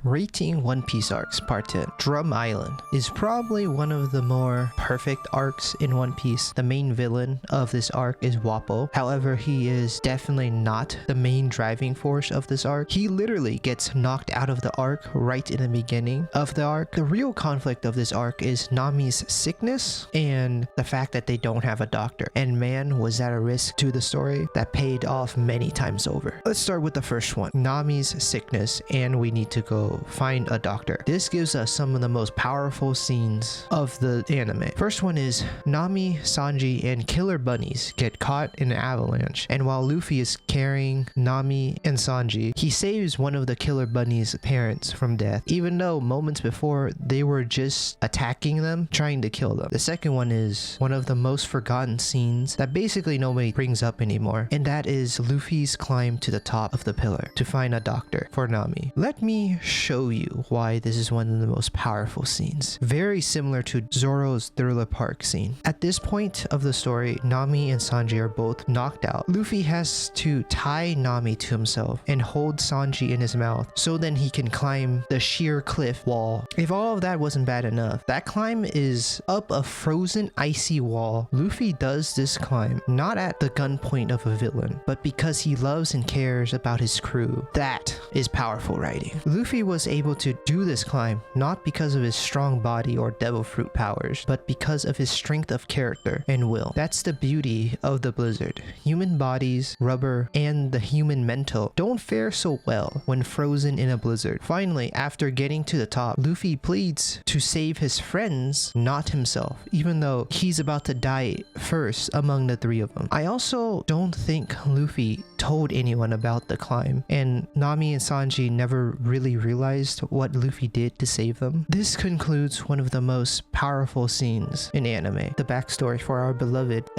Rating One Piece arcs Part 10. Drum Island is probably one of the more perfect arcs in One Piece. The main villain of this arc is Wappo. However, he is definitely not the main driving force of this arc. He literally gets knocked out of the arc right in the beginning of the arc. The real conflict of this arc is Nami's sickness and the fact that they don't have a doctor. And man, was that a risk to the story that paid off many times over. Let's start with the first one, Nami's sickness, and we need to go find a doctor. This gives us some of the most powerful scenes of the anime. First one is Nami, Sanji, and Killer Bunnies get caught in an avalanche, and while Luffy is carrying Nami and Sanji, he saves one of the Killer Bunnies' parents from death, even though moments before they were just attacking them, trying to kill them. The second one is one of the most forgotten scenes that basically nobody brings up anymore, and that is Luffy's climb to the top of the pillar to find a doctor for Nami. Let me show you why this is one of the most powerful scenes. Very similar to Zoro's Thriller Park scene. At this point of the story, Nami and Sanji are both knocked out. Luffy has to tie Nami to himself and hold Sanji in his mouth so then he can climb the sheer cliff wall. If all of that wasn't bad enough, that climb is up a frozen icy wall. Luffy does this climb not at the gunpoint of a villain, but because he loves and cares about his crew. That is powerful writing. Luffy was able to do this climb not because of his strong body or devil fruit powers, but because of his strength of character and will. That's the beauty of the blizzard. Human bodies, rubber, and the human mental don't fare so well when frozen in a blizzard. Finally, after getting to the top, Luffy pleads to save his friends, not himself, even though he's about to die first among the three of them. I also don't think Luffy told anyone about the climb, and Nami and Sanji never really realized what Luffy did to save them. This concludes one of the most powerful scenes in anime, the backstory for our beloved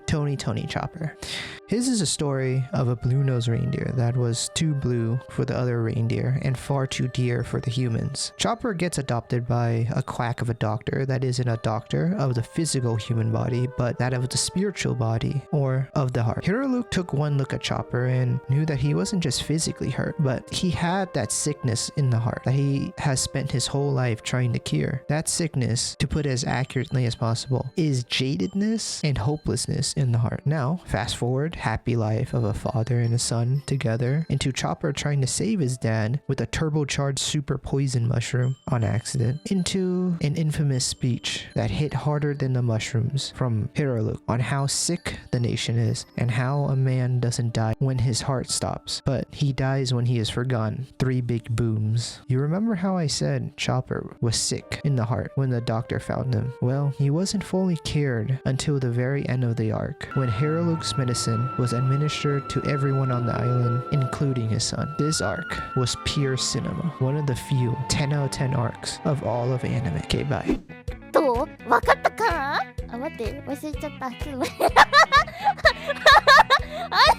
Tony Chopper. His is a story of a blue-nosed reindeer that was too blue for the other reindeer and far too dear for the humans. Chopper gets adopted by a quack of a doctor that isn't a doctor of the physical human body, but that of the spiritual body or of the heart. Luke took one look at Chopper and knew that he wasn't just physically hurt, but he had that sickness in the heart that he has spent his whole life trying to cure. That sickness, to put it as accurately as possible, is jadedness and hopelessness in the heart. Now, fast forward, happy life of a father and a son together, into Chopper trying to save his dad with a turbocharged super poison mushroom on accident, into an infamous speech that hit harder than the mushrooms from Luke on how sick the nation is and how a man doesn't die when his heart stops, but he dies when he is forgotten. 3 big booms. You remember how I said Chopper was sick in the heart when the doctor found him? Well, he wasn't fully cured until the very end of the arc, when Luke's medicine was administered to everyone on the island, including his son. This arc was pure cinema. One of the few 10 out of 10 arcs of all of anime. Okay, bye. どう？わかったか？あ、待って、忘れちゃった。ちょっと待って。あれ